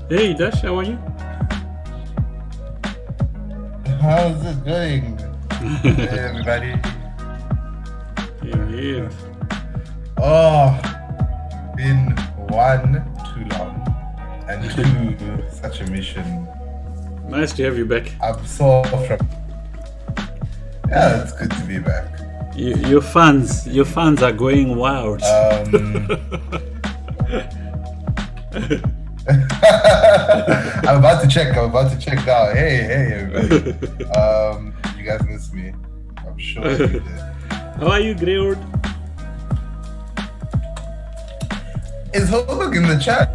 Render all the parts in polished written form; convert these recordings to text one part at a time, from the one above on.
Hey Dash, how are you? How's it going? Hey, everybody. Indeed. Oh, been one too long, and two such a mission. Nice to have you back. I'm so from. Yeah, it's good to be back. Your fans are going wild. I'm about to check now. Hey, everybody. You guys miss me. I'm sure you did. How are you, Greywood? Is Holbrook in the chat?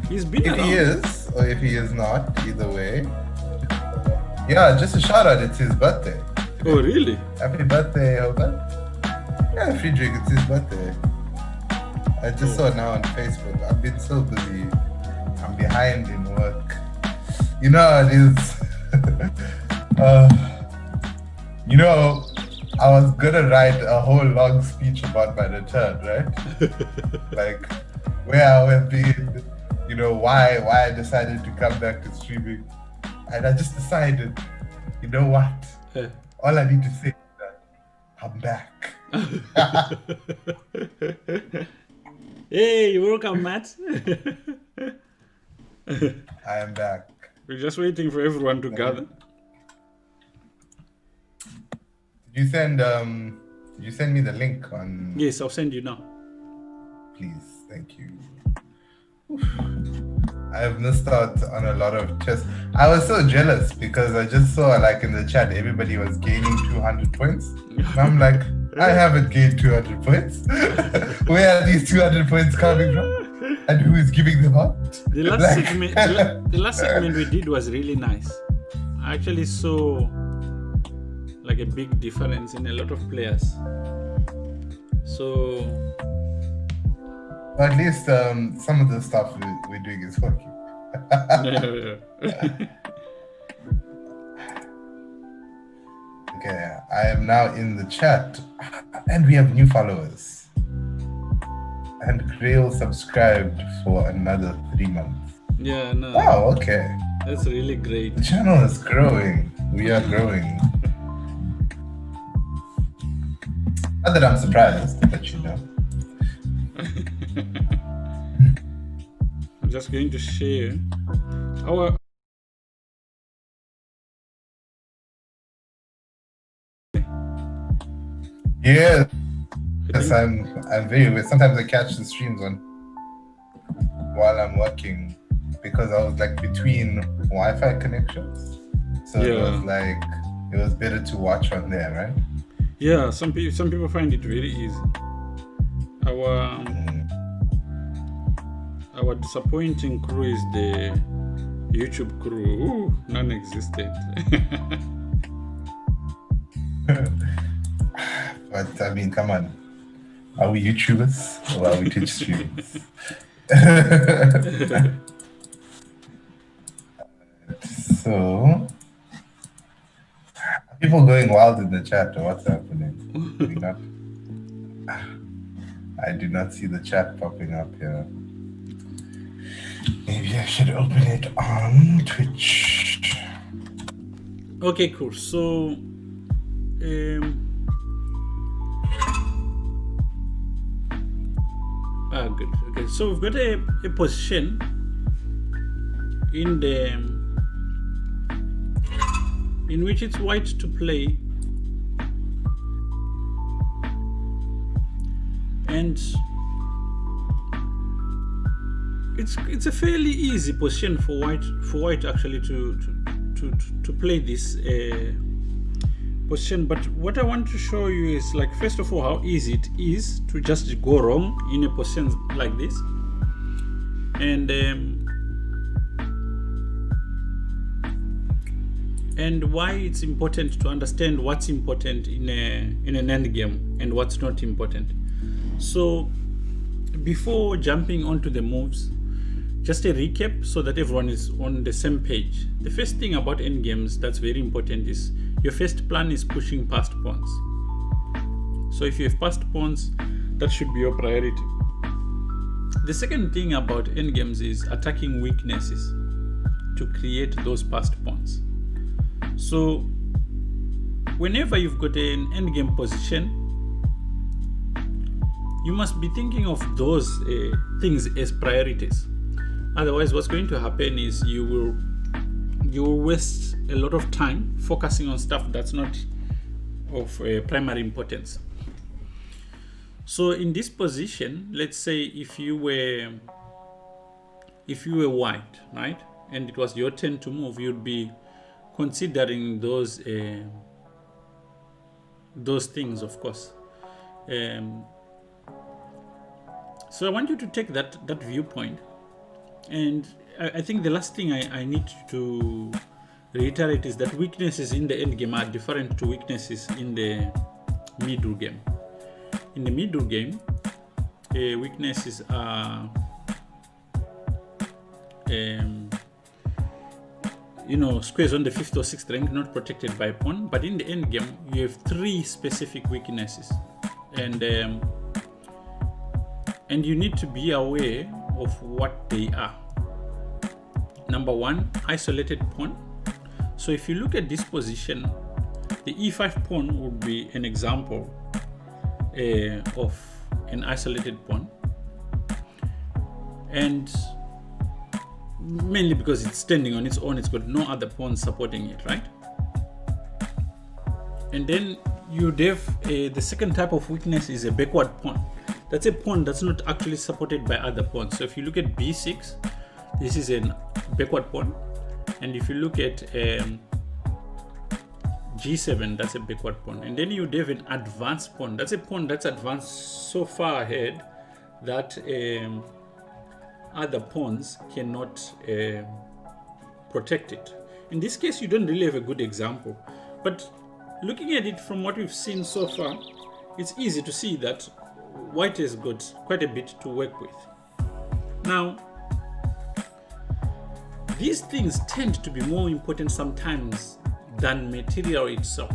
He's been If around. he is, or if he is not, either way. Yeah, just a shout out, it's his birthday. Oh, really? Happy birthday, Holbrook. Yeah, Friedrich, it's his birthday. I just saw it now on Facebook. I've been so busy. I'm behind in work. You know how it is. I was gonna write a whole long speech about my return, right? Like where I have been, why I decided to come back to streaming. And I just decided, you know what? All I need to say is that I'm back. Hey, welcome, Matt. I am back. We're just waiting for everyone to gather. Did you send me the link on? Yes, I'll send you now. Please, thank you. Oof. I have missed out on a lot of chess. I was so jealous because I just saw like in the chat everybody was gaining 200 points. And I'm like, I haven't gained 200 points. Where are these 200 points coming from? And who is giving them out? The last segment we did was really nice. I actually saw like a big difference in a lot of players. So at least some of the stuff we're doing is working. Okay, I am now in the chat, and we have new followers. And Grail subscribed for another 3 months. Yeah, no. Wow, okay. That's really great. The channel is growing. We are growing. Not that I'm surprised, but you know. I'm just going to share our. Yes, I'm very. Sometimes I catch the streams on while I'm working because I was like between Wi-Fi connections, so Yeah. it was better to watch on there, right? Yeah, some people find it very easy. Our disappointing crew is the YouTube crew. Ooh, non-existent. But I mean, come on, are we YouTubers or are we Twitch streamers? So, are people going wild in the chat or what's happening? I do not see the chat popping up here. Maybe I should open it on Twitch. Okay, cool. So, good. Okay, so we've got a position in which it's white to play, and it's a fairly easy position for white actually to play this position. But what I want to show you is, like, first of all, how easy it is to just go wrong in a position like this, and why it's important to understand what's important in an endgame and what's not important. So before jumping onto the moves, just a recap so that everyone is on the same page. The first thing about endgames that's very important is your first plan is pushing past pawns. So if you have passed pawns, that should be your priority. The second thing about endgames is attacking weaknesses to create those passed pawns. So whenever you've got an endgame position, you must be thinking of those things as priorities. Otherwise, what's going to happen is you will waste a lot of time focusing on stuff that's not of primary importance. So in this position, let's say if you were white, right, and it was your turn to move, you'd be considering those things, of course. So I want you to take that viewpoint, and I think the last thing I need to reiterate is that weaknesses in the end game are different to weaknesses in the middle game. In the middle game, weaknesses are squares on the 5th or 6th rank not protected by pawn, but in the end game you have 3 specific weaknesses, and you need to be aware of what they are. Number 1, isolated pawn. So if you look at this position, the e5 pawn would be an example of an isolated pawn, and mainly because it's standing on its own, it's got no other pawns supporting it, right? And then you'd have the second type of weakness is a backward pawn. That's a pawn that's not actually supported by other pawns. So if you look at b6, this is a backward pawn, and if you look at g7, that's a backward pawn. And then you'd have an advanced pawn. That's a pawn that's advanced so far ahead that other pawns cannot protect it. In this case, you don't really have a good example, but looking at it from what we've seen so far, it's easy to see that white has got quite a bit to work with. Now, these things tend to be more important sometimes than material itself.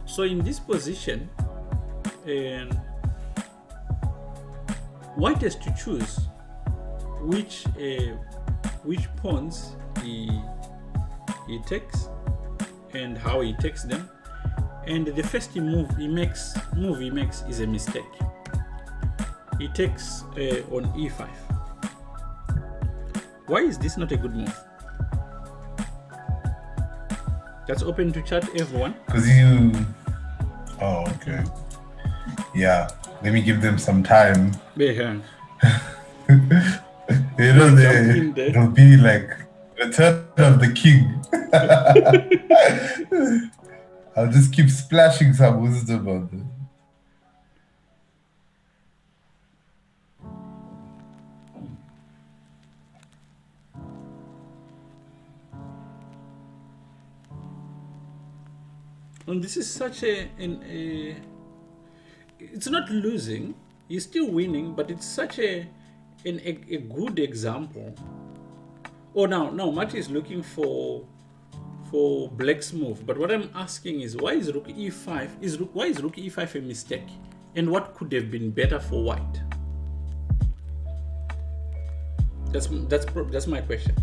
So in this position, white has to choose which pawns he takes and how he takes them, and the first move he makes is a mistake. He takes on e5. Why is this not a good move? That's open to chat, everyone. Because you... Oh, okay. Yeah, let me give them some time. Yeah. It'll be like Return of the King. I'll just keep splashing some wisdom on this. And this is such it's not losing, he's still winning, but it's such a good example. Oh, now Marty is looking for black's move, but what I'm asking is, why is rook e5 why is rook e5 a mistake, and what could have been better for white? That's my question.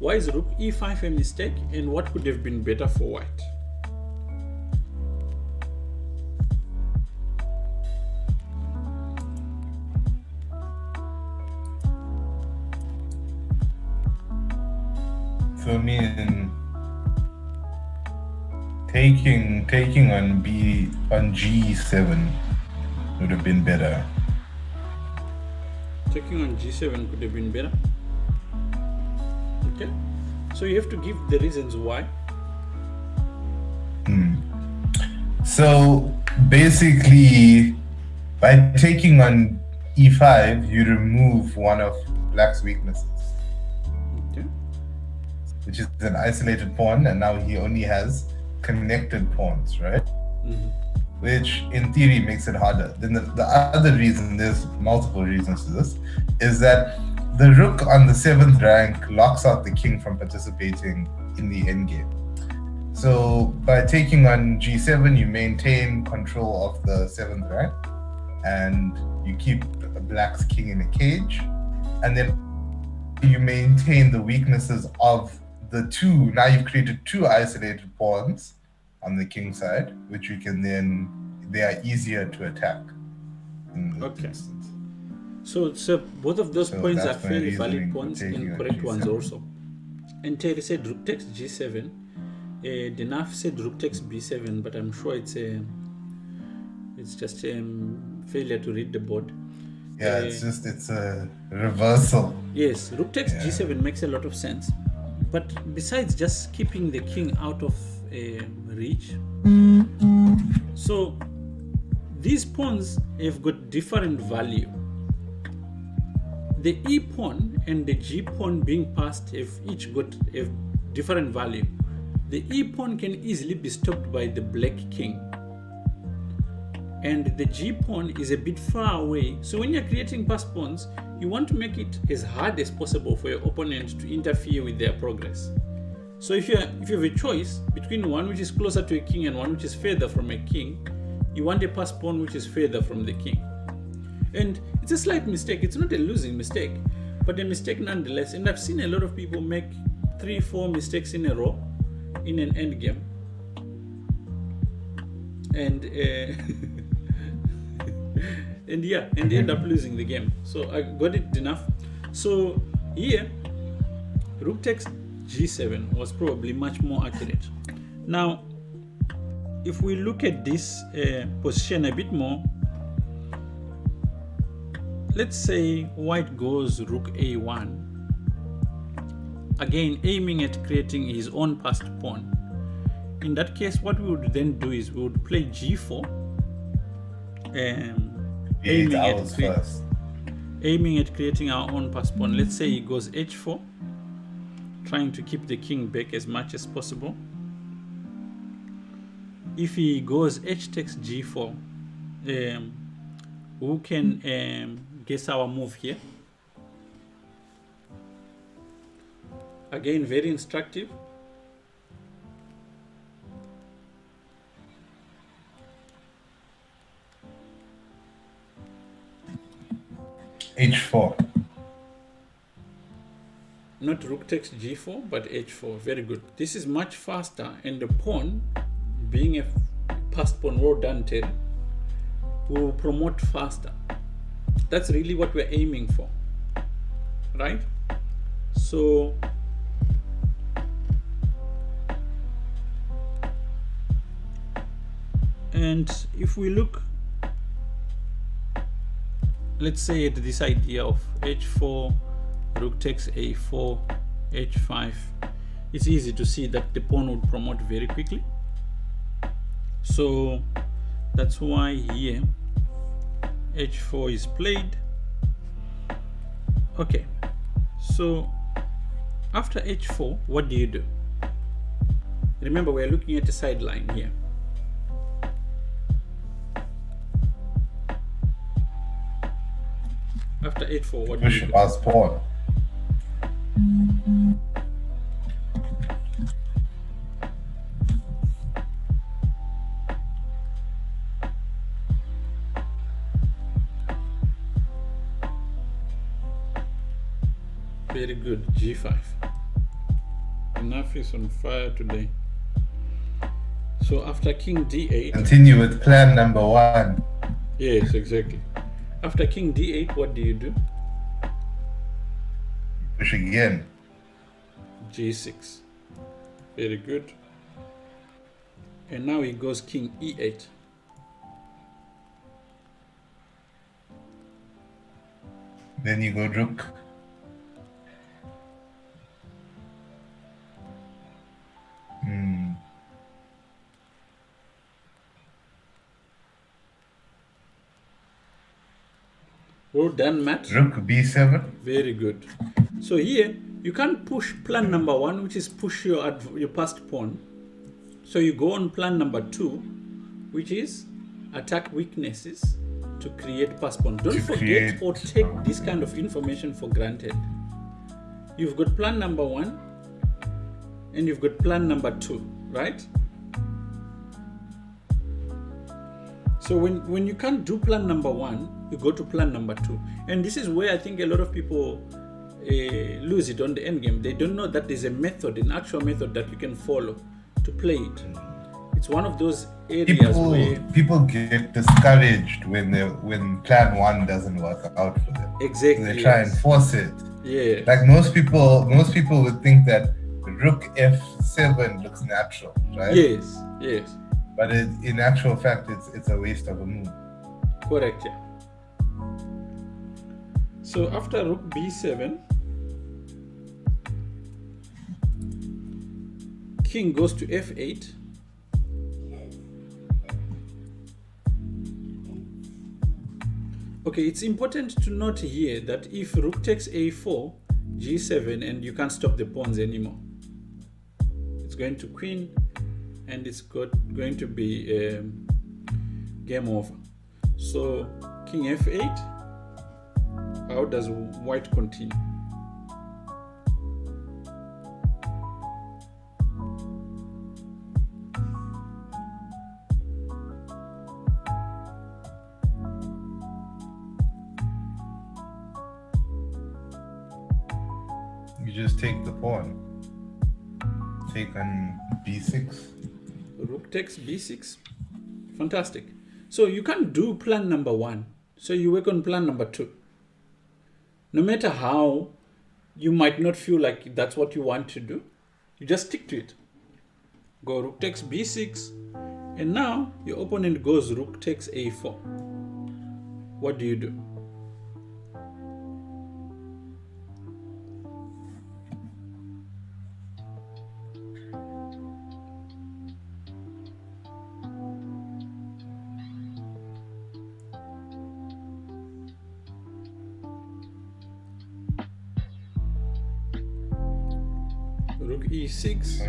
Why is rook e5 a mistake, and what could have been better for white? So I mean, taking on g7 would have been better. Taking on g7 could have been better. Okay, so you have to give the reasons why. So basically, by taking on e5, you remove one of black's weaknesses, which is an isolated pawn, and now he only has connected pawns, right? Which in theory makes it harder. Then the other reason, there's multiple reasons to this, is that the rook on the 7th rank locks out the king from participating in the endgame. So by taking on g7, you maintain control of the 7th rank, and you keep black's king in a cage, and then you maintain the weaknesses of the two. Now you've created two isolated pawns on the king side, which you can then, they are easier to attack in the distance. So both of those points are that's my fairly valid reasoning for points taking and on correct ones G7. also. And Terry said rook takes G7. Denaf said rook takes B7, but I'm sure it's just a failure to read the board. Yeah, it's a reversal. Yes, rook takes G7 makes a lot of sense. But besides just keeping the king out of reach, so these pawns have got different value. The E pawn and the G pawn being passed have each got a different value. The E pawn can easily be stopped by the black king, and the G pawn is a bit far away. So when you're creating pass pawns, you want to make it as hard as possible for your opponent to interfere with their progress. So if you have a choice between one which is closer to a king and one which is further from a king, you want a pass pawn which is further from the king. And it's a slight mistake. It's not a losing mistake, but a mistake nonetheless. And I've seen a lot of people make 3-4 mistakes in a row in an endgame, and and end up losing the game. So I got it enough. So here, rook takes G7 was probably much more accurate. Now, if we look at this position a bit more, let's say white goes rook A1, again aiming at creating his own passed pawn. In that case, what we would then do is we would play G4, aiming at creating our own passed pawn. Let's say he goes H4, trying to keep the king back as much as possible. If he goes H takes G4, who can guess our move here? Again, very instructive. H4. Not rook takes G4, but H4. Very good. This is much faster, and the pawn, being a passed pawn, well done, Terry, will promote faster. That's really what we're aiming for, right? So and if we look, let's say at this idea of H4, rook takes A4, H5, it's easy to see that the pawn would promote very quickly. So that's why here H4 is played. Okay, so after H4, what do you do? Remember, we're looking at the sideline here. After H4, what do you do? Push pass pawn. Very good, G5. Enough is on fire today. So after King D8. Continue with plan number 1. Yes, exactly. After King D8, what do you do? Push again. G6. Very good. And now he goes King E8. Then you go rook. Well done, Matt. Rook B7. Very good. So here, you can't push plan number 1, which is push your passed pawn. So you go on plan number 2, which is attack weaknesses to create pass pawn. Don't forget or take this kind of information for granted. You've got plan number 1 and you've got plan number 2, right? So when you can't do plan number 1, you go to plan number 2. And this is where I think a lot of people lose it on the end game. They don't know that there's a method, an actual method that you can follow to play it. It's one of those areas where people get discouraged when plan 1 doesn't work out for them. Exactly. So they try and force it. Yeah. Like most people would think that rook f7 looks natural, right? Yes. But in actual fact, it's a waste of a move. Correct, yeah. So after rook b7, king goes to f8. Okay, it's important to note here that if rook takes a4, g7, and you can't stop the pawns anymore. It's going to queen, and it's going to be game over. So king f8. How does white continue? You just take the pawn. Take on b6. Rook takes b6. Fantastic. So you can't do plan number 1. So you work on plan number 2. No matter how you might not feel like that's what you want to do, you just stick to it. Go rook takes b6, and now your opponent goes rook takes a4. What do you do? Rook e6.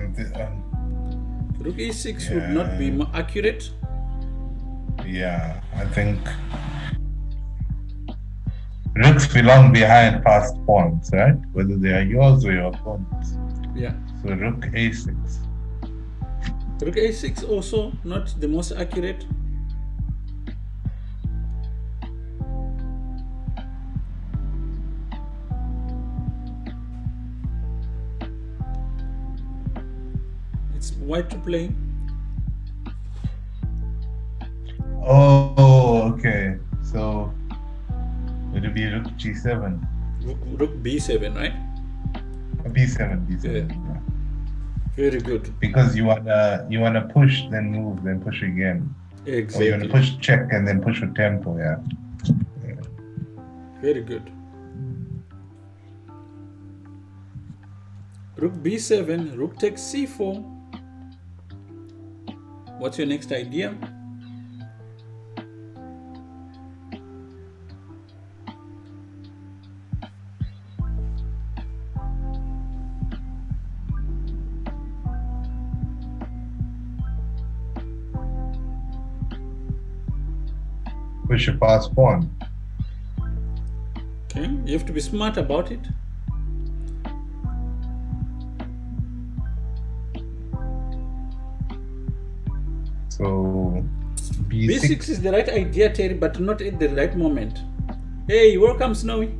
Rook e6 would not be more accurate. Yeah, I think rooks belong behind fast pawns, right? Whether they are yours or your opponent's. Yeah. So rook a6. Rook a6 also not the most accurate. It's white to play. Oh, okay. So it'll be rook g7. Rook b7, right? b7. Yeah. Very good. Because you wanna push, then move, then push again. Exactly. Or you wanna push check and then push with tempo, yeah. Very good. Rook b7, rook takes c4. What's your next idea? Push a fast pawn. Okay, you have to be smart about it. So b6 is the right idea, Terry, but not at the right moment. Hey, welcome, Snowy.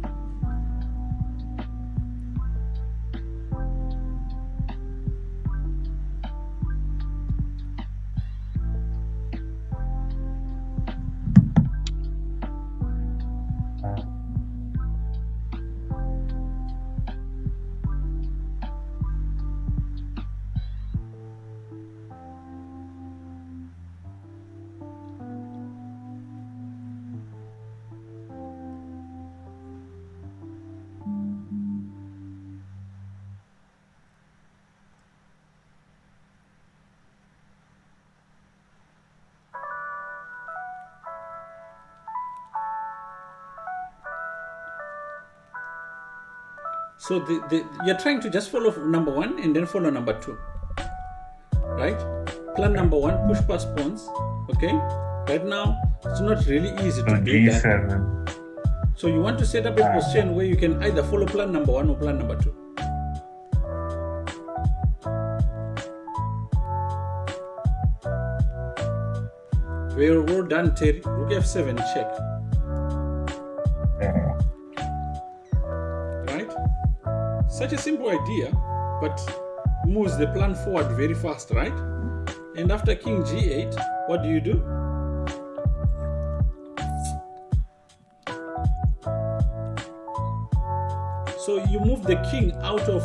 So you're trying to just follow number 1 and then follow number 2, right? Plan number 1, push past pawns. Okay. Right now, it's not really easy to do g7. that. So you want to set up a position where you can either follow plan number 1 or plan number 2. Well done, Terry. Rook f7 check. Such a simple idea, but moves the plan forward very fast, right? And after king g8, what do you do? So you move the king out of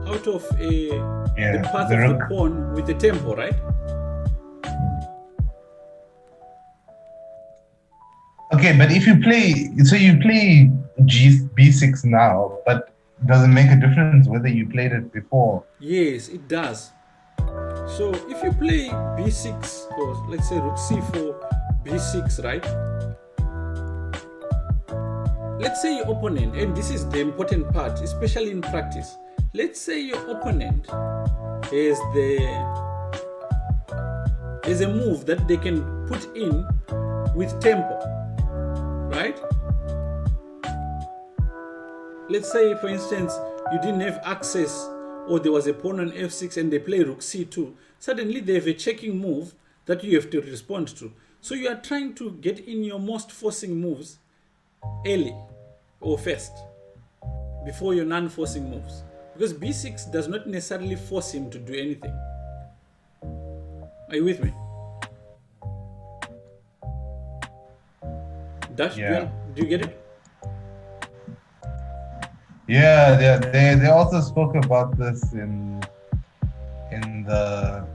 the path the of rook. the pawn with the tempo, right? Okay, but if you play, so you play b6 now, but does it make a difference whether you played it before? Yes, it does. So if you play b6, or let's say rook c4, b6, right? Let's say your opponent, and this is the important part, especially in practice. Let's say your opponent has a move that they can put in with tempo, right? Let's say, for instance, you didn't have access, or there was a pawn on f6 and they play rook c2. Suddenly they have a checking move that you have to respond to. So you are trying to get in your most forcing moves early or first before your non-forcing moves, because b6 does not necessarily force him to do anything. Are you with me? Dash, Yeah. do you get it? Yeah, they also spoke about this in the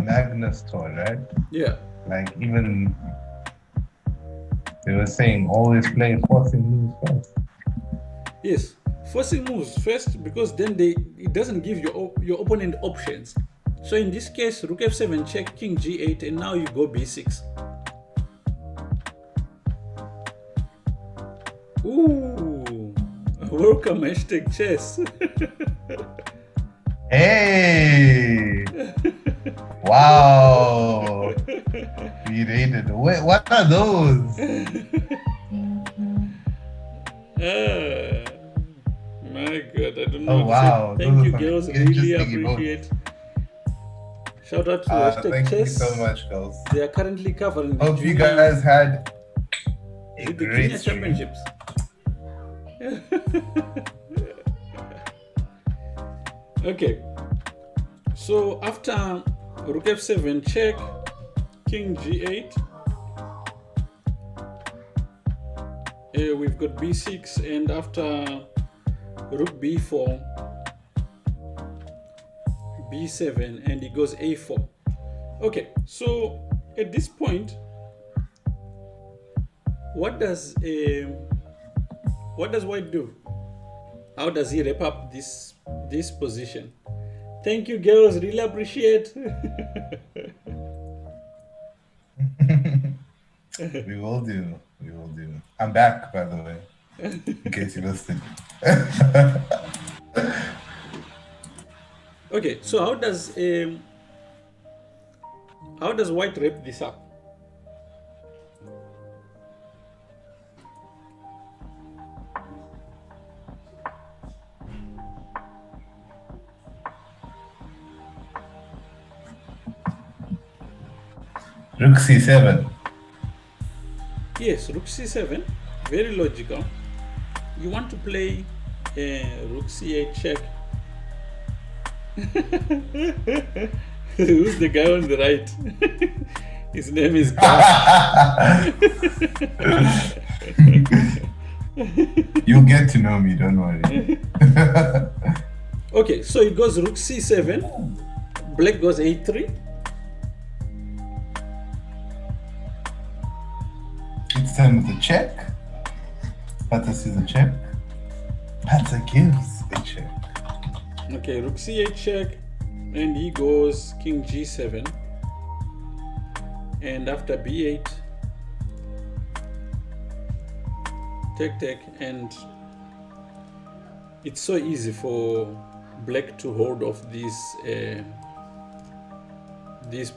Magnus tour, right? Yeah. Like even they were saying always play forcing moves first. Yes, forcing moves first, because then it doesn't give your opponent options. So in this case, rook f7 check, king g8, and now you go b6. Ooh, welcome #chess. Hey! Wow! We rated. Wait, what are those? My God, I don't know. Oh wow! Thank Those you, are some girls. Really interesting appreciate. Shout out to Thank you #chess. so much, girls. They are currently covering the Hope you junior- guys had a the great junior stream. championships. Okay, so after rook f7 check, king g8, we've got b6, and after rook b4, b7, and it goes a4. Okay, so at this point, what does white do? How does he wrap up this position? Thank you, girls. Really appreciate. We will do. We will do. I'm back, by the way, in case you listened. Okay, so how does white wrap this up? Rook c7. Yes, rook c7, very logical. You want to play rook c8 check. Who's the guy on the right? His name is Gus. You'll get to know me, don't worry. Okay, so it goes rook c7, black goes a3. It's time with the check. Pata sees a check. Pata gives a check. Okay, rook c8 check, and he goes king g7, and after b8, take, and it's so easy for black to hold off these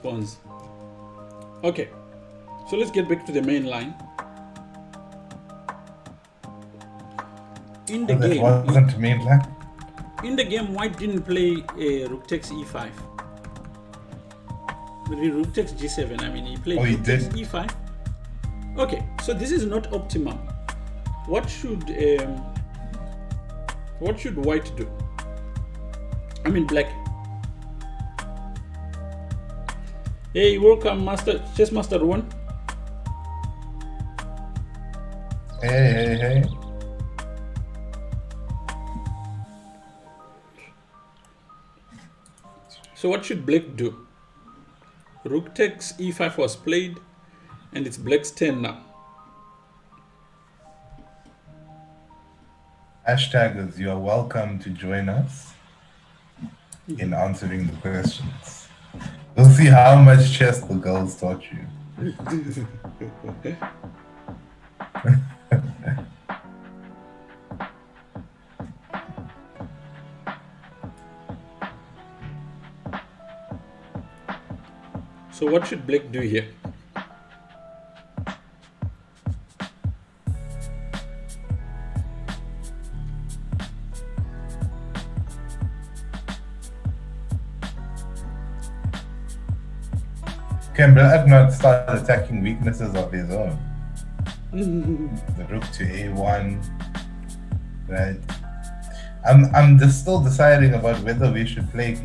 pawns. Okay, so let's get back to the main line. In the That game, wasn't mainland. in the game, white didn't play rook takes e5. Rook takes g7. I mean, he played Oh, he rook takes did? e5. Okay, so this is not optimum. What should What should white do? I mean black. Hey, welcome, Master Chess Master One. Hey. So what should black do? Rook takes e5 was played, and it's black's turn now. Hashtagers, you are welcome to join us in answering the questions. We'll see how much chess the girls taught you. So what should black do here? Can black not start attacking weaknesses of his own? The rook to a1, right? I'm just still deciding about whether we should play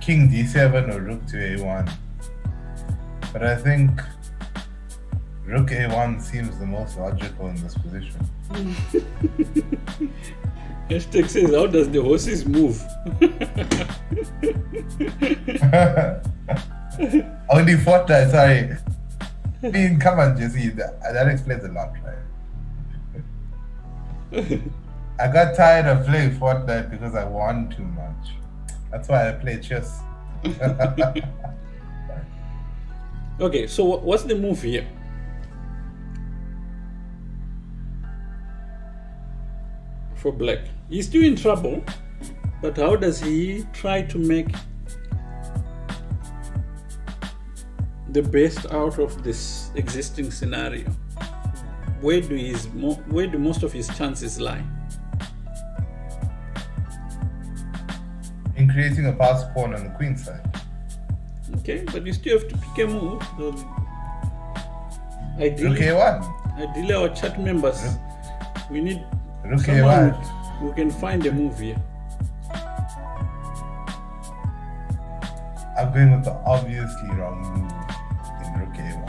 king d7 or rook to a1. But I think rook a1 seems the most logical in this position. Hashtag says, how does the horses move? Only Fortnite, sorry. I mean, come on, Jesse, that explains a lot, right? I got tired of playing Fortnite because I won too much. That's why I play chess. Okay, so what's the move here? For black. He's still in trouble, but how does he try to make the best out of this existing scenario? Where do most of his chances lie? In creating a pass pawn on the queen side. Okay, but you still have to pick a move. Rook a1. Ideally, our chat members, we need Rook someone a1. who can find a move here. I'm going with the obviously wrong move in rook a1.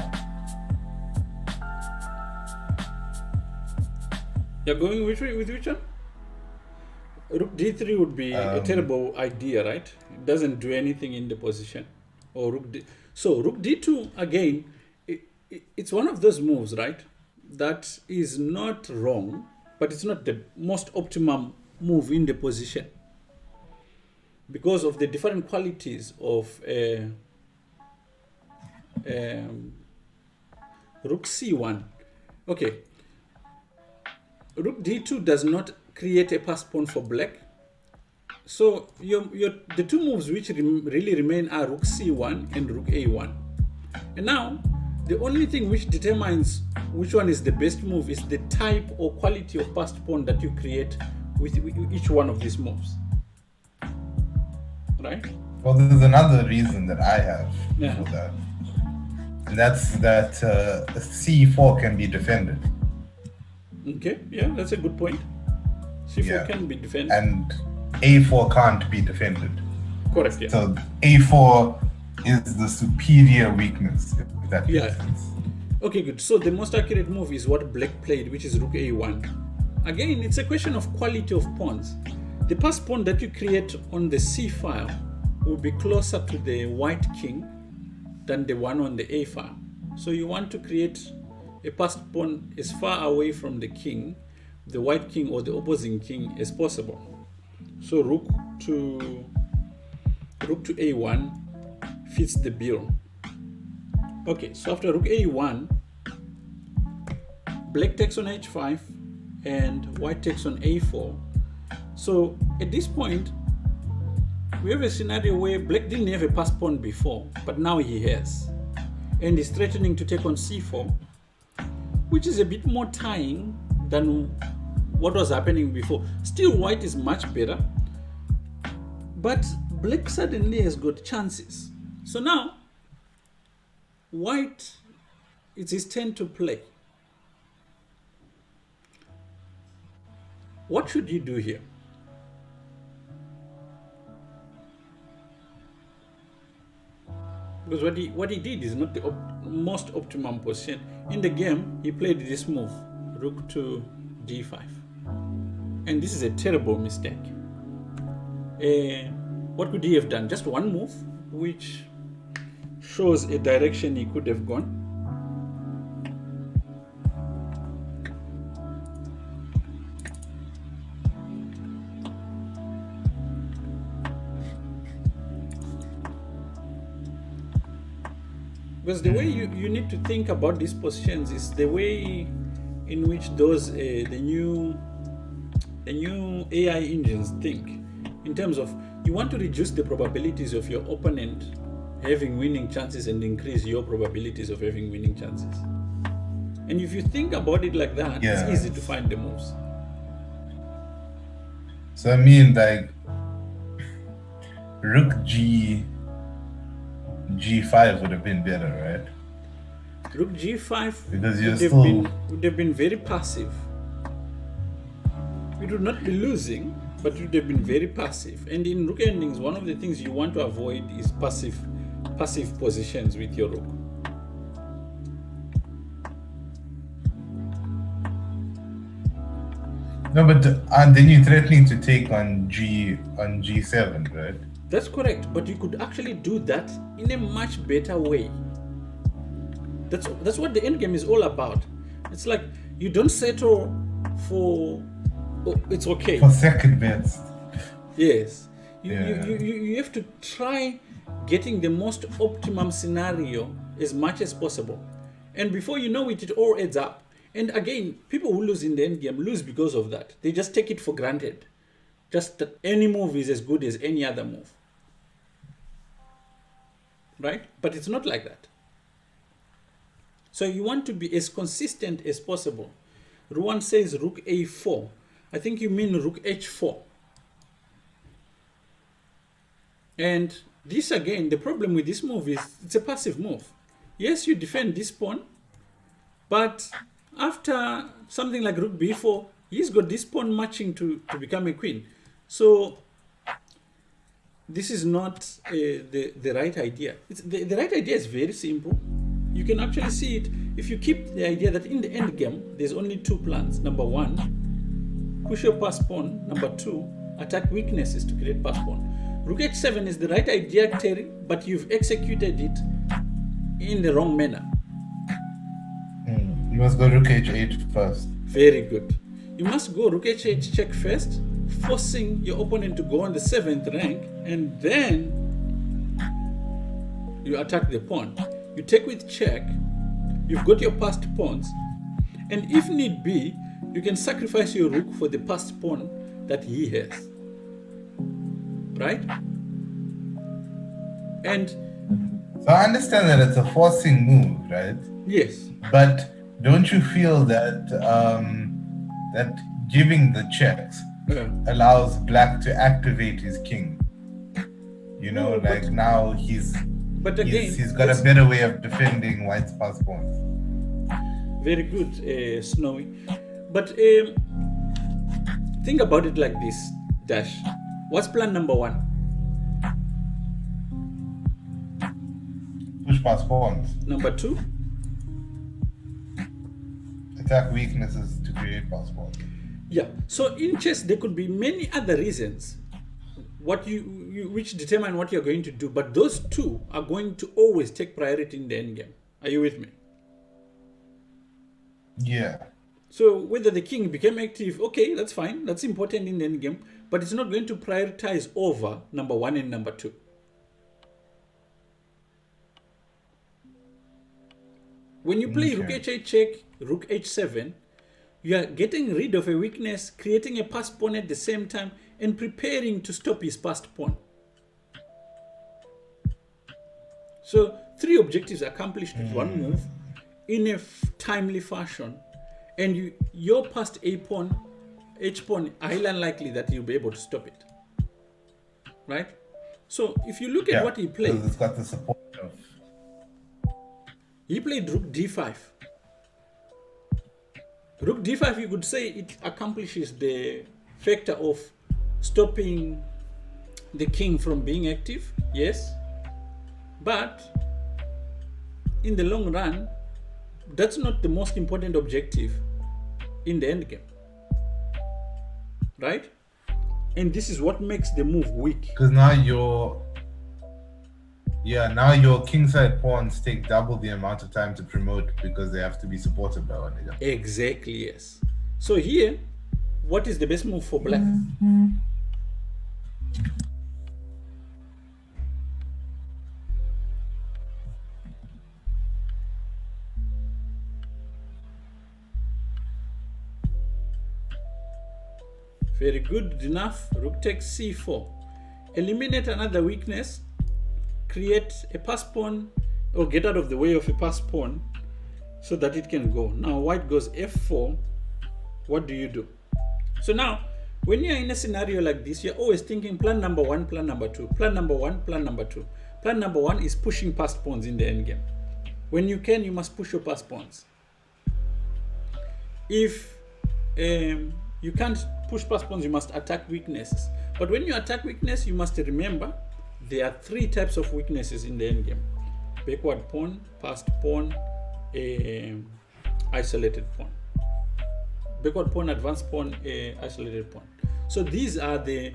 You're going with which one? Rook d3 would be a terrible idea, right? It doesn't do anything in the position. Or so rook d2 again. It's one of those moves, right? That is not wrong, but it's not the most optimum move in the position because of the different qualities of rook c1. Okay, rook d2 does not create a pass pawn for black. So the two moves which really remain are rook c1 and rook a1. And now the only thing which determines which one is the best move is the type or quality of passed pawn that you create with each one of these moves. Right? Well, there's another reason that I have for that. And that's that c4 can be defended. Okay, yeah, that's a good point. c4 can be defended. And a4 can't be defended. Correct, yeah. So a4 is the superior weakness, if that makes sense. Okay, good. So the most accurate move is what black played, which is rook a1. Again, it's a question of quality of pawns. The pass pawn that you create on the c file will be closer to the white king than the one on the a file. So you want to create a passed pawn as far away from the king, the white king or the opposing king as possible. So rook to a1 fits the bill. Okay, so after rook a1, black takes on h5 and white takes on a4. So at this point, we have a scenario where black didn't have a pass pawn before, but now he has. And he's threatening to take on c4, which is a bit more tying than what was happening before. Still, white is much better, but black suddenly has got chances. So now, white, it's his turn to play. What should he do here? Because what he did is not the most optimum position. In the game, he played this move, rook to d5. And this is a terrible mistake. What could he have done? Just one move, which shows a direction he could have gone. Because the way you need to think about these positions is the way in which those the new AI engines think, in terms of you want to reduce the probabilities of your opponent having winning chances and increase your probabilities of having winning chances. And if you think about it like that, it's easy to find the moves. So I mean, like rook g5 would have been better, right? Rook g5 because you're would have been very passive. You would not be losing, but you would have been very passive. And in rook endings, one of the things you want to avoid is passive positions with your rook. No, but and then you're threatening to take on g7, right? That's correct, but you could actually do that in a much better way. That's what the endgame is all about. It's like you don't settle for it's okay. For second best. Yes. You have to try getting the most optimum scenario as much as possible. And before you know it, it all adds up. And again, people who lose in the endgame lose because of that. They just take it for granted. Just that any move is as good as any other move. Right? But it's not like that. So you want to be as consistent as possible. Ruan says rook a4. I think you mean rook h4. And this again, the problem with this move is it's a passive move. Yes, you defend this pawn, but after something like rook b4, he's got this pawn matching to become a queen. So this is not the right idea. The right idea is very simple. You can actually see it if you keep the idea that in the end game, there's only two plans. Number one, push your pass pawn. Number two, attack weaknesses to create pass pawn. Rook h7 is the right idea, Terry, but you've executed it in the wrong manner. You must go rook h8 first. Very good. You must go rook h8 check first, forcing your opponent to go on the 7th rank, and then you attack the pawn. You take with check, you've got your passed pawns, and if need be, you can sacrifice your rook for the passed pawn that he has. Right? And so I understand that it's a forcing move, right? yes. But don't you feel that that giving the checks allows black to activate his king? You know, No, now he's got a better way of defending white's pass pawns. Very good, Snowy. But think about it like this, Dash. What's plan number one? Push pass pawns. Number two? Attack weaknesses to create pass pawns. Yeah. So in chess, there could be many other reasons which determine what you're going to do, but those two are going to always take priority in the endgame. Are you with me? Yeah. So whether the king became active, okay, that's fine. That's important in the endgame, but it's not going to prioritize over number one and number two. When you play rook h8 check, rook h7, you are getting rid of a weakness, creating a passed pawn at the same time, and preparing to stop his passed pawn. So 3 objectives accomplished with one move in a timely fashion, and your passed h pawn, highly unlikely that you'll be able to stop it. Right? So if you look at what he played, it's got the support of... He played rook d5. Rook d5, you could say it accomplishes the factor of stopping the king from being active, yes, but in the long run, that's not the most important objective in the end game, right? And this is what makes the move weak. Because now your kingside pawns take double the amount of time to promote because they have to be supported by one another. Exactly, yes. So here, what is the best move for black? Very good enough. Rook takes c4. Eliminate another weakness. Create a pass pawn, or get out of the way of a pass pawn so that it can go. Now white goes f4. What do you do? So now, when you're in a scenario like this, you're always thinking plan number one, plan number two, plan number one, plan number two. Plan number one is pushing pass pawns in the endgame. When you can, you must push your pass pawns. If you can't push pass pawns, you must attack weaknesses. But when you attack weakness, you must remember there are three types of weaknesses in the endgame: backward pawn, passed pawn, isolated pawn. Backward pawn, advanced pawn, isolated pawn. So these are the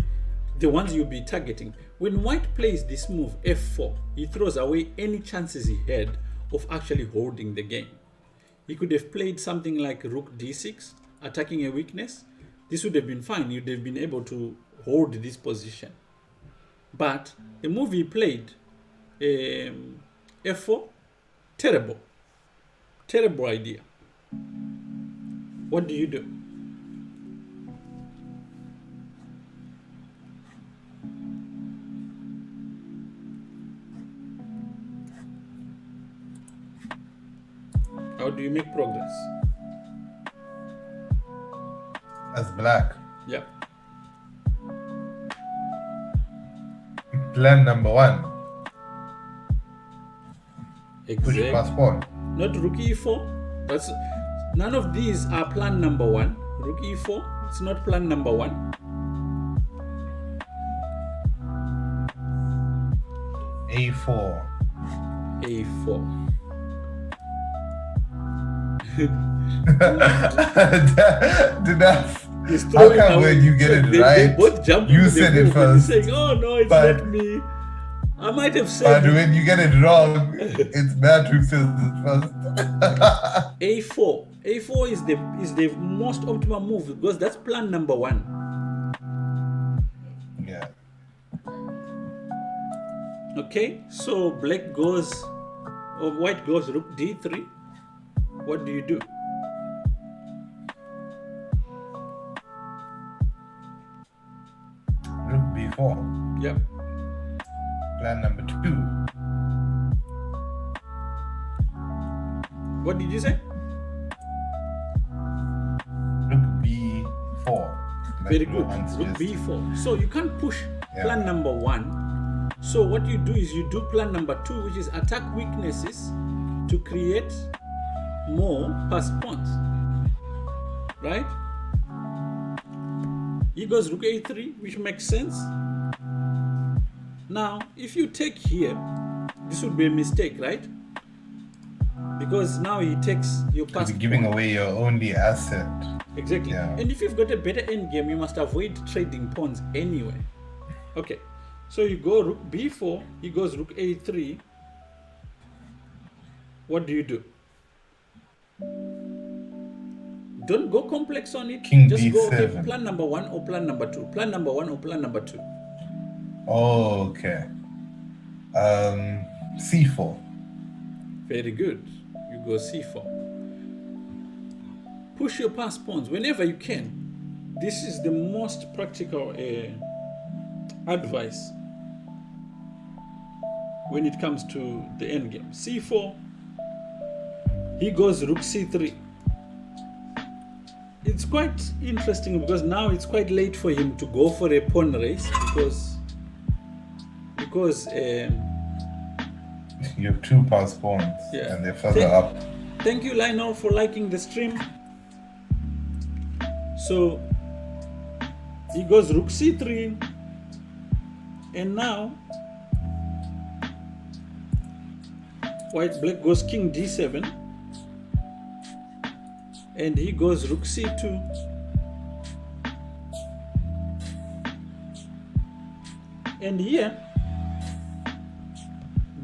ones you'll be targeting. When white plays this move, f4, he throws away any chances he had of actually holding the game. He could have played something like rook d6, attacking a weakness. This would have been fine. You'd have been able to hold this position. But the move he played, f4, terrible. Terrible idea. What do you do? How do you make progress? As black. Yeah. Plan number one. Push Exactly. pass pawn. Not rook e4. That's none of these are plan number one. Rook e4, it's not plan number one. A4. A4. He's How throwing come away- when you get it they right, both jump you into the said it move and he's first, saying, "Oh no, it's but- not me." I might have but said when you get it wrong, it's Matt who says it first. A4. A4 is the most optimal move because that's plan number one. Yeah. Okay, so black goes, or white goes rook d3. What do you do? Rook b4. Yep. Plan number two. What did you say? Rook b4. Very Like good. Mohan's Rook just- b4. So you can't push Yeah. plan number one. So what you do is you do plan number two, which is attack weaknesses to create more pass pawns. Right? He goes rook a3, which makes sense. Now, if you take here, this would be a mistake, right? Because now he takes your pass You're giving pawn. away your only asset. Exactly. Yeah. And if you've got a better endgame, you must avoid trading pawns anyway. Okay. So you go rook b4, he goes rook a3. What do you do? Don't go complex on it. King Just go, okay, d7. plan number one or plan number two. Plan number one or plan number two. Oh, okay. C4. Very good. You go c4. Push your pass pawns whenever you can. This is the most practical advice when it comes to the endgame. c4. He goes rook c3. It's quite interesting because now it's quite late for him to go for a pawn race because You have two pass pawns, Yeah. and they're further up. thank you, Lionel, for liking the stream. So he goes rook c3, and now Black goes king d7, and he goes rook c2, and here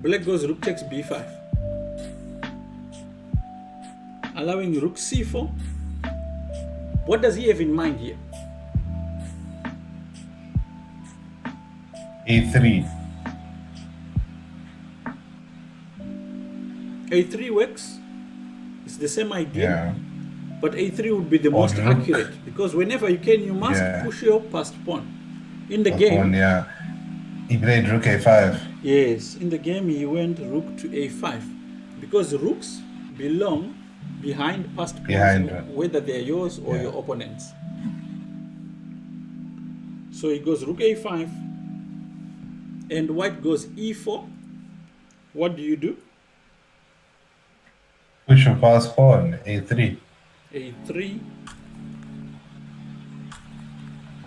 black goes rook takes b5, allowing rook c4. What does he have in mind here? A3. A3 works. It's the same idea. Yeah. But A3 would be the most rook. accurate, because whenever you can, you must push your passed pawn. In the game, pawn, yeah. He played rook A5. Yes, in the game he went rook to A5, because rooks belong behind passed pawns, whether they're yours or your opponent's. So he goes rook A5, and white goes E4. What do you do? Push your passed pawn, A3. A3.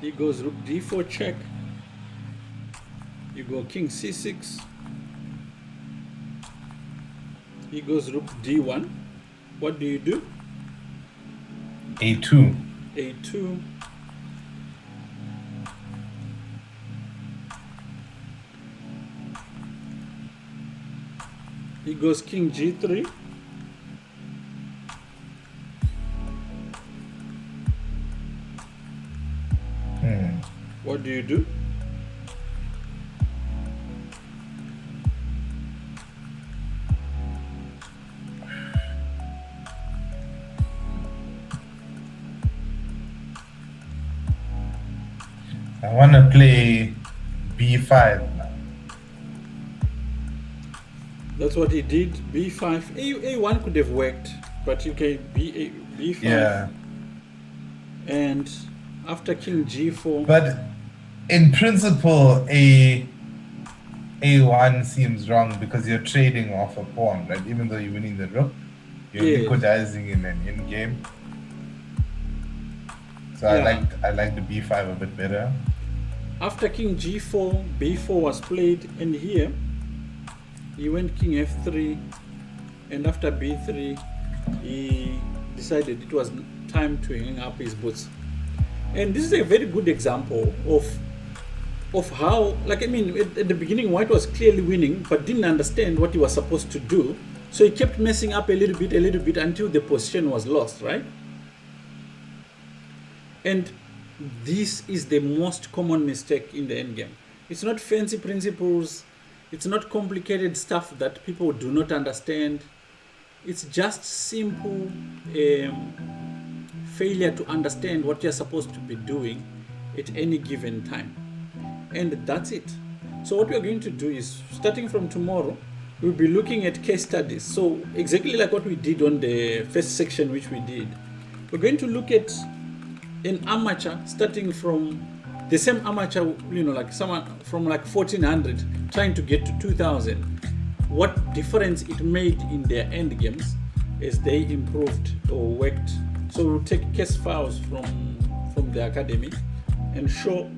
He goes rook D4 check. You go king C6. He goes rook D1. What do you do? A2. A2. He goes king G3. What do you do? I want to play B5 now. That's what he did. B5. A1 could have worked, but you can B5. Yeah. And after king G4. But in principle, A1 seems wrong because you're trading off a pawn, right? Even though you're winning the rook, you're liquidizing in an in-game. So I like the B5 a bit better. After king G4, B4 was played, and here he went king F3, and after B3 he decided it was time to hang up his boots. And this is a very good example of how, like, I mean, at the beginning white was clearly winning but didn't understand what he was supposed to do, so he kept messing up a little bit until the position was lost, right? And this is the most common mistake in the endgame. It's not fancy principles, it's not complicated stuff that people do not understand. It's just simple failure to understand what you're supposed to be doing at any given time. And that's it. So what we're going to do is, starting from tomorrow, we'll be looking at case studies. So exactly like what we did on the first section, which we did, we're going to look at an amateur starting from the same amateur, like someone from like 1400 trying to get to 2000, what difference it made in their end games as they improved or worked. So we'll take case files from the academy and show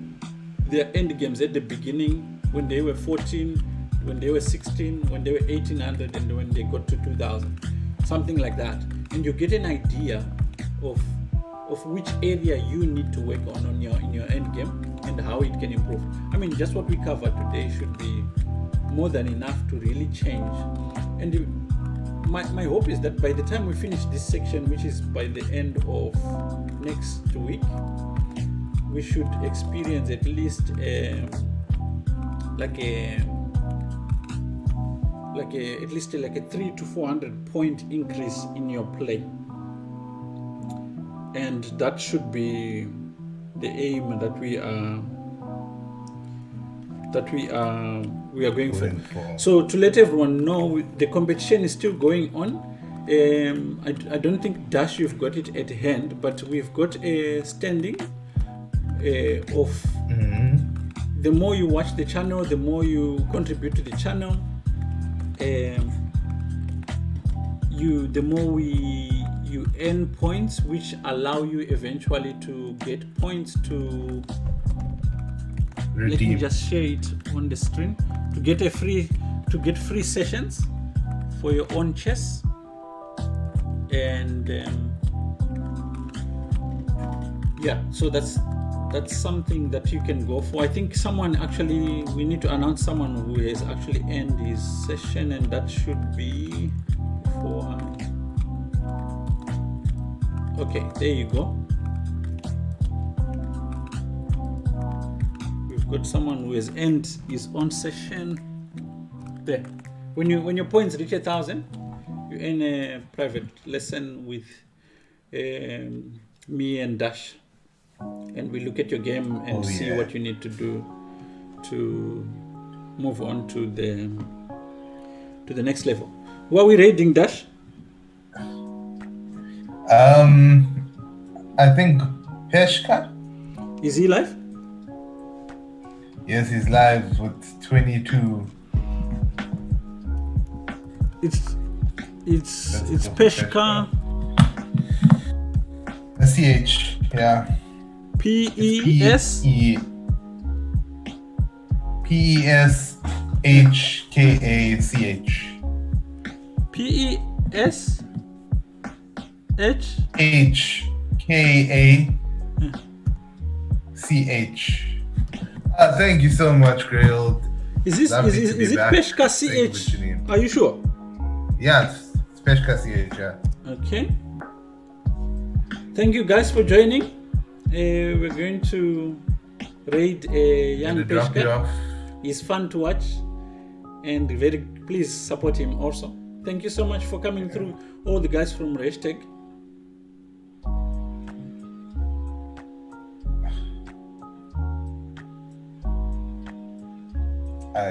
their end games at the beginning, when they were 14, when they were 16, when they were 1800, and when they got to 2000, something like that. And you get an idea of which area you need to work on in your end game and how it can improve. I mean, just what we covered today should be more than enough to really change. And my hope is that by the time we finish this section, which is by the end of next week, we should experience at least at least a 300 to 400 point increase in your play. And that should be the aim that we are going for. So to let everyone know, the competition is still going on. I don't think Dash you've got it at hand, but we've got a standing of the more you watch the channel, the more you contribute to the channel, the more you earn points, which allow you eventually to get points to redeem. Let me just share it on the screen to get free sessions for your own chess, and yeah, so that's something that you can go for. I think we need to announce someone who has actually ended his session, and that should be for okay, there you go. We've got someone who has ended his own session there. When your points reach 1,000, you earn a private lesson with me and Dash, and we look at your game and see what you need to do to move on to the next level. Who are we raiding, Dash? I think Peshka. Is he live? Yes, he's live with 22. It's Peshka. CH, yeah. PES. PESHKACH. PES HKACH. Thank you so much, Grailed. Is it Peshka CH? Are you sure? Yeah, it's Peshka CH, yeah. Okay. Thank you guys for joining. We're going to raid a young Peshka. He's fun to watch, and please support him also. Thank you so much for coming through, all the guys from Hashtag.